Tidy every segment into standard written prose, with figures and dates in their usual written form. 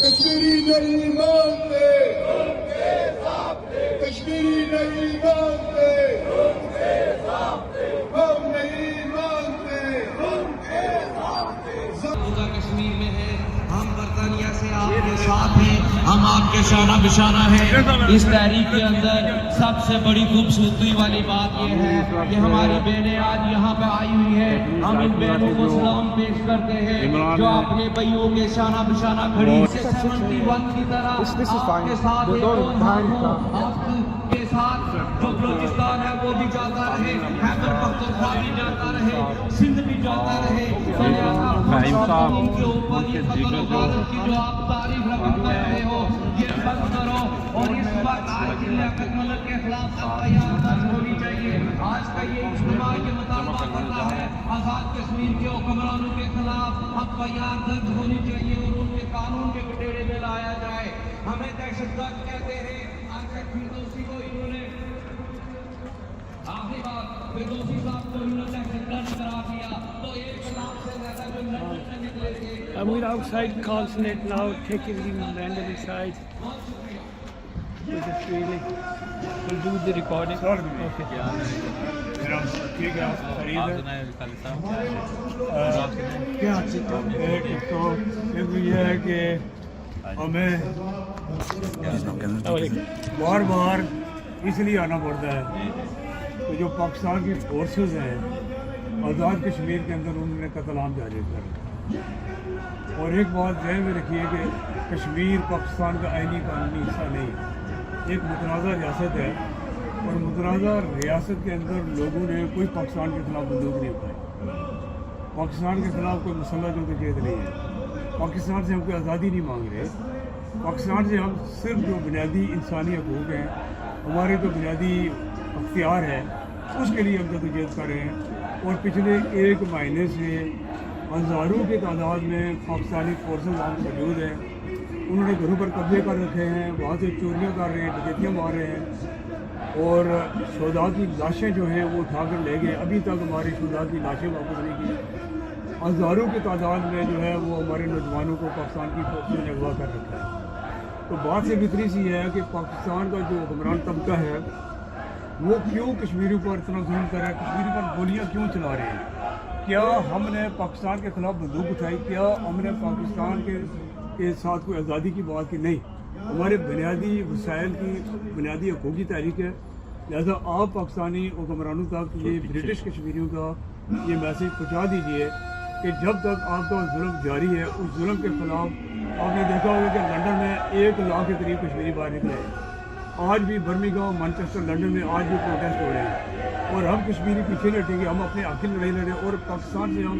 کشمیری نہیں مانتے، کشمیری نہیں مانتے، ہم نہیں مانتے۔ کشمیر میں ہے، ہم برطانیہ سے آپ کے ساتھ ہیں، ہم آپ کے شانہ بشانہ ہیں۔ اس تحریک کے اندر سب سے بڑی خوبصورتی والی بات یہ ہے کہ ہماری بہنیں آج یہاں پہ آئی ہوئی ہیں، ہم ان بہنوں کو سلام پیش کرتے ہیں جو اپنے بھائیوں کے شانہ بشانہ کھڑی 71 کی طرح آپ کے ساتھ آپ کے ساتھ جو بلوچستان ہے وہ بھی جاتا رہے، خیبر پختونخوا بھی جاتا رہے، سندھ بھی جاتا رہے۔ ان کے اوپر یہ قتل و غارت کی جو آپ تعریف رقم کر رہے ہو یہ بند کرو، اور اس وقت آج کی لیاقت ملک کے خلاف FIR درج ہونی چاہیے۔ آج کا یہ اجتماع کے مطالبہ کرتا ہے آزاد کشمیر کے حکمرانوں کے خلاف FIR درج ہونی چاہیے اور ان کے قانون کے کٹہرے میں لایا جائے۔ ہمیں دہشت گرد کہتے ہیں، آج فردوسی کو انہوں نے آخری بات فردوسی صاحب کو انہوں نے دہشت گرد قرار دیا، تو 1 لاکھ سے زیادہ جو لندن سے نکلے تھے۔ We're outside Consulate now, taking the random inside. We'll just really, we'll do the recording. Okay. ٹھیک ہے، ایک تو یہ ہے کہ ہمیں بار بار اس لیے آنا پڑتا ہے کہ جو پاکستان کی فورسز ہیں آزاد کشمیر کے اندر انہوں نے قتل عام جاری کر، اور ایک بات ذہن میں رکھیے کہ کشمیر پاکستان کا آئینی قانونی حصہ نہیں، ایک متنازع ریاست ہے، اور متنازع ریاست کے اندر لوگوں نے کوئی پاکستان کے خلاف بندوق نہیں اٹھائی، پاکستان کے خلاف کوئی مسلح جدوجہد نہیں ہے، پاکستان سے ہم کوئی آزادی نہیں مانگ رہے، پاکستان سے ہم صرف جو بنیادی انسانی حقوق ہیں، ہمارے جو بنیادی اختیار ہے اس کے لیے ہم جدوجہد کر رہے ہیں۔ اور پچھلے 1 مہینے سے ہزاروں کی تعداد میں پاکستانی فورسز وہاں موجود ہیں، انہوں نے گھروں پر قبضے کر رکھے ہیں، وہاں سے چوریاں کر رہے ہیں، ڈکیتیاں مار رہے ہیں، اور شہداء کی لاشیں جو ہیں وہ اٹھا کر لے گئے، ابھی تک ہماری شہداء کی لاشیں واپس نہیں کی۔ ہزاروں کی تعداد میں جو ہے وہ ہمارے نوجوانوں کو پاکستان کی فوجوں نے اغوا کر رکھا ہے۔ تو بات سے بہتری سی ہے کہ پاکستان کا جو حکمران طبقہ ہے وہ کیوں کشمیریوں پر اتنا ظلم کر رہا ہے، کشمیری پر گولیاں کیوں چلا رہے ہیں؟ کیا ہم نے پاکستان کے خلاف بندوق اٹھائی؟ کیا ہم نے پاکستان کے ساتھ کوئی آزادی کی بات کی؟ نہیں، ہمارے بنیادی وسائل کی بنیادی حقوق کی تحریک ہے، لہذا آپ پاکستانی حکمرانوں تک یہ برٹش کشمیریوں کا یہ میسیج پہنچا دیجیے کہ جب تک آپ کا ظلم جاری ہے اس ظلم کے خلاف آپ نے دیکھا ہوگا کہ لندن میں 1 لاکھ کے قریب کشمیری باہر نکلے ہیں، آج بھی برمنگھم، مانچسٹر، لندن میں آج بھی پروٹیسٹ ہو رہے ہیں، اور ہم کشمیری پیچھے نہیں ہٹیں گے، ہم اپنے حق کی لڑائی لڑ رہے ہیں، اور پاکستان سے ہم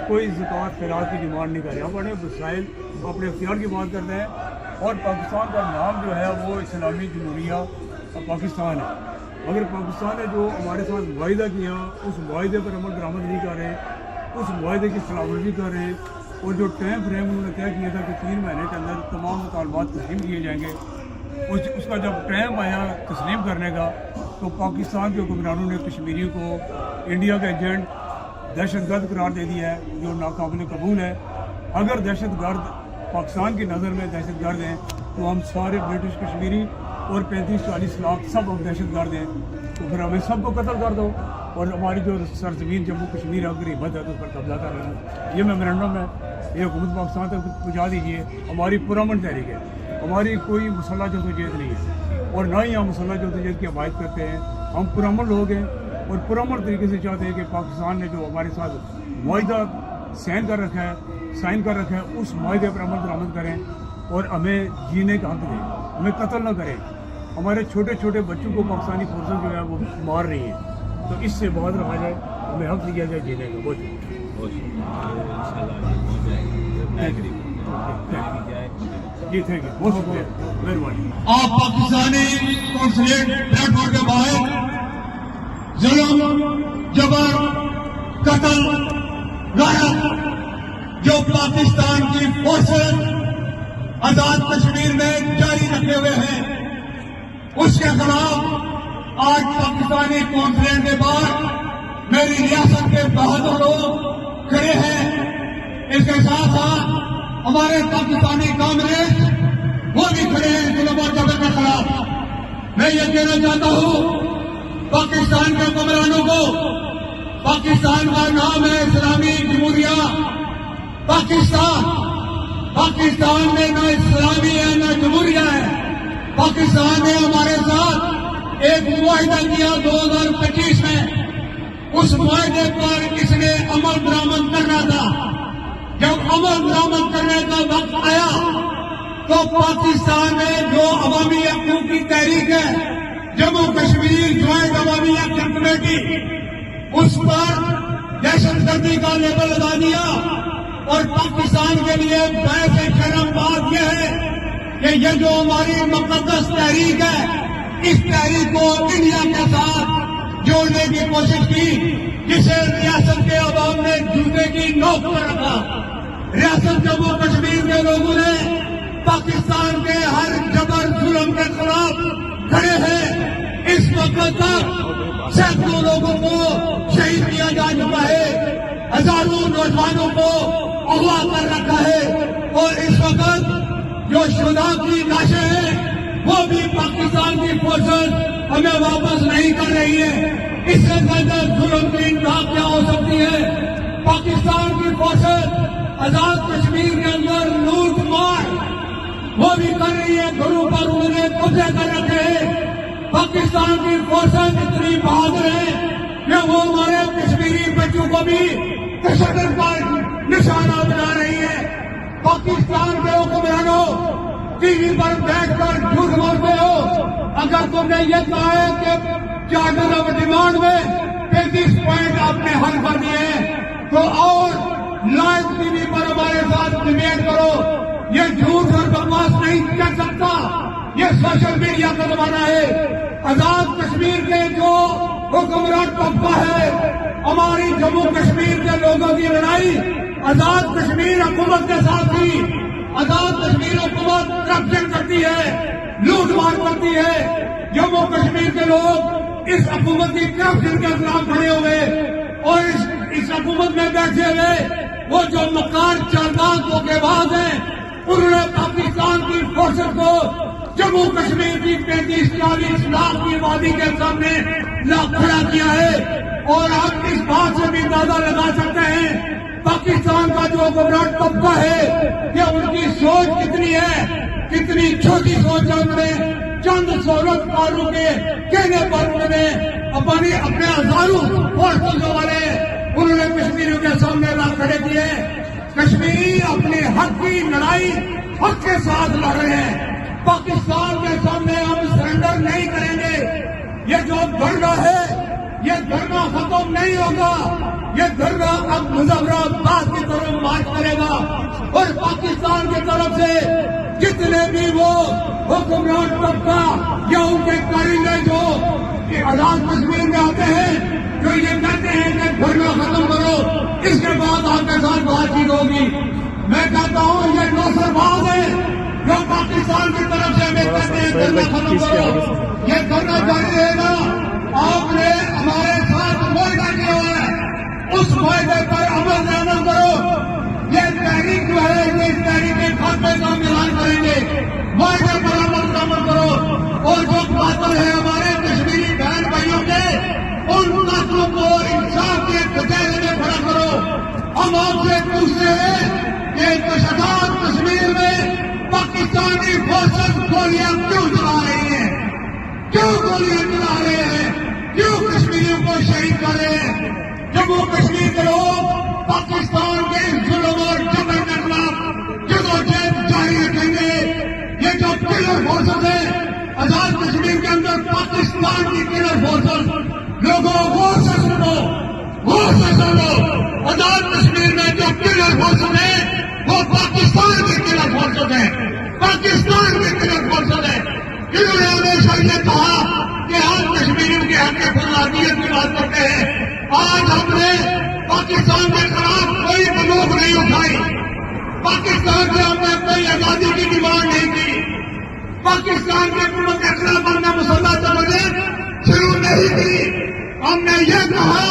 کوئی زکوٰۃ خیرات کی ڈیمانڈ نہیں کر رہے، ہم اپنے وسائل اپنے اختیار کی بات کرتے ہیں، اور پاکستان کا نام جو ہے وہ اسلامی جمہوریہ پاکستان ہے۔ اگر پاکستان نے جو ہمارے ساتھ معاہدہ کیا اس معاہدے پر عمل درآمد نہیں کر رہے، اس معاہدے کی خلاف ورزی کر رہے ہیں، اور جو ٹائم فریم انہوں نے طے کیا تھا کہ 3 مہینے کے اندر تمام مطالبات تسلیم کیے جائیں گے، اس کا جب ٹائم آیا تسلیم کرنے کا تو پاکستان کے حکمرانوں نے کشمیریوں کو انڈیا کا ایجنٹ، دہشت گرد قرار دے دیا ہے، جو ناقابل قبول ہے۔ اگر دہشت گرد پاکستان کی نظر میں دہشت گرد ہیں تو ہم سارے برٹش کشمیری اور 35-40 لاکھ سب ہم دہشت گرد ہیں، تو پھر ہمیں سب کو قتل کر دو، اور ہماری جو سرزمین جموں کشمیر ہے اگر ہمت ہے تو اس پر قبضہ کر لینا۔ یہ میمورنڈم ہے، یہ حکومت پاکستان تک پہنچا دیجیے، ہماری پرامن تحریک ہے، ہماری کوئی مسلح جدوجہد نہیں ہے، اور نہ ہی ہم مسلح جدوجہد کی حمایت کرتے ہیں، ہم پرامن لوگ ہیں، اور پرامن طریقے سے چاہتے ہیں کہ پاکستان نے جو ہمارے ساتھ معاہدہ سائن کر رکھا ہے اس معاہدے پر عمل درآمد کریں، اور ہمیں جینے کا حق دیں، ہمیں قتل نہ کریں۔ ہمارے چھوٹے چھوٹے بچوں کو پاکستانی فورسز جو ہے وہ مار رہی ہیں، تو اس سے باز رہا جائے، ہمیں حق دیا جائے جینے کا۔ بہت جی تھینک یو، بہت شکریہ، مہربانی۔ آپ پاکستانی قونصلیٹ پلیٹ فارم کے باہر ظلم، جبر، قتل، غارت جو پاکستان کی فورسز آزاد کشمیر میں جاری رکھے ہوئے ہیں اس کے خلاف آج پاکستانی قونصلیٹ کے باہر میری ریاست کے بہادر لوگ کھڑے ہیں۔ اس کے ساتھ ساتھ ہمارے پاکستانی کانگریس وہ بھی کھڑے ہیں ظلم اور جبر کے خلاف. میں یہ کہنا چاہتا ہوں پاکستان کے حکمرانوں کو، پاکستان کا نام ہے اسلامی جمہوریہ پاکستان میں نہ اسلامی ہے نہ جمہوریہ ہے. پاکستان نے ہمارے ساتھ ایک معاہدہ کیا 2025 میں. اس معاہدے پر کس نے عمل درآمد کرنا تھا. جب عمل درآمد کرنے کا وقت آیا تو پاکستان میں جو عوامی حقوق کی تحریک ہے جموں کشمیر جوائنٹ عوامی ایکشن کمیٹی، اس پر دہشت گردی کا لیبل لگا دیا. اور پاکستان کے لیے باعث شرم بات یہ ہے کہ یہ جو ہماری مقدس تحریک ہے، اس تحریک کو انڈیا کے ساتھ جوڑنے کی کوشش کی، جسے ریاست کے عوام نے جوتے کی نوک پر رکھا. ریاست جموں کشمیر کے لوگوں نے پاکستان کے ہر جبر ظلم کے خلاف کھڑے ہیں. اس وقت تک سینکڑوں لوگوں کو شہید کیا جا چکا ہے، ہزاروں نوجوانوں کو اغوا کر رکھا ہے، اور اس وقت جو شہداء کی لاشیں ہیں وہ بھی پاکستان کی فورسز ہمیں واپس نہیں کر رہی ہے. اس سے زیادہ ظلم کی انتہا کیا ہو سکتی ہے. پاکستان کی فورسز آزاد کشمیر کے اندر لوٹ مار وہ بھی کر رہی ہے، گھروں پر انہوں نے قبضے کر رکھے ہیں. پاکستان کی فورسز اتنی بہادر ہیں کہ وہ ہمارے کشمیری بچوں کو بھی تشدد پر نشانہ بنا رہی ہے. پاکستان کے حکمرانوں ٹی وی پر بیٹھ کر جھوٹ بولتے ہو. اگر تم نے یہ کہا ہے کہ چارٹر آف ڈیمانڈ میں 35 پوائنٹ آپ نے حل کر دیے ہیں تو اور لائیو ٹی وی پر ہمارے ساتھ ڈیبیٹ کرو. یہ جھوٹ اور بکواس نہیں کر سکتا. یہ سوشل میڈیا کا زمانہ ہے. آزاد کشمیر کے جو حکمران طبقہ ہے، ہماری جموں کشمیر کے لوگوں کی لڑائی آزاد کشمیر حکومت کے ساتھ تھی. آزاد کشمیر حکومت کرپشن کرتی ہے، لوٹ مار کرتی ہے. جموں کشمیر کے لوگ اس حکومت کی کرپشن کے خلاف کھڑے ہوئے اور اس حکومت میں بیٹھے ہوئے وہ جو مکار چالباز دھوکے باز ہیں، انہوں نے پاکستان کی فورسز کو جموں کشمیر کی 35-40 لاکھ کی آبادی کے سامنے لا کھڑا کیا ہے. اور آپ اس بات سے بھی اندازہ لگا سکتے ہیں پاکستان کا جو حکمران طبقہ ہے کہ ان کی سوچ کتنی ہے، کتنی چھوٹی سوچ ہے. انہوں نے چند سہولت کاروں کے کہنے پر انہوں نے اپنے ہزاروں فورسز والے انہوں نے کشمیریوں کے سامنے لا کھڑے کیے. کشمیری اپنے حق کی لڑائی حق کے ساتھ لڑ رہے ہیں. پاکستان کے سامنے ہم سرنڈر نہیں کریں گے. یہ جو دھرنا ہے یہ دھرنا ختم نہیں ہوگا. یہ دھرنا اب مظفرآباد کی طرف مارچ کرے گا اور پاکستان کی طرف سے جتنے بھی وہ حکمران طبقہ یا ان کے کارندے جو آزاد کشمیر میں آتے ہیں جو یہ کہتے ہیں کہ دھرنا ختم کرو، اس کے بعد آپ کے ساتھ بات چیت ہوگی. میں کہتا ہوں یہ نوسر باز ہے جو پاکستان کی طرف سے ہمیں کہتے ہیں دھرنا ختم کرو. یہ دھرنا جاری رہے گا. آپ نے ہمارے ساتھ معاہدہ کیا ہوا ہے، اس معاہدے پر عمل درآمد کرو. یہ تحریک جو ہے یہ اس تحریک کے خاتمے کا اعلان کریں گے. معاہدے پر عمل درآمد کرو اور جو قاتل ہے ہمارے کشمیری بہن بھائیوں کے ان قاتلوں کو انصاف کے کچہرے میں کھڑا کرو. ہم آپ سے پوچھتے ہیں کہ تشدد کشمیر میں پاکستانی فورسز گولیاں کیوں چلا رہی ہیں، کیوں گولیاں چلا رہے ہیں، کیوں کشمیریوں کو شہید کر رہے ہیں. جموں کشمیر کے لوگ پاکستان کے ظلم اور جبر کے خلاف جدوجہد جاری رکھیں گے. یہ جو کلر فورسز ہیں آزاد کشمیر کے اندر پاکستان کی کلر فورسز، لوگوں غور سے سنو، غور سے سنو. آزاد کشمیر میں جو کلر فورسز ہیں وہ پاکستان کی کلر فورسز ہیں، پاکستان کی کلر فورسز ہیں. انہوں نے ہمیشہ یہ کہا کہ ہم کشمیریوں کے حق فردیت کی بات کرتے ہیں. آج ہم نے پاکستان کے خلاف کوئی بندوق نہیں اٹھائی، پاکستان سے ہم نے کوئی آزادی کی ڈیمانڈ نہیں کی، پاکستان کے حکومت کے خلاف ہم نے مسلح جماعتیں شروع نہیں کی. ہم نے یہ کہا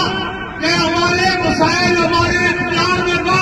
کہ ہمارے مسائل ہمارے اختیار میں دو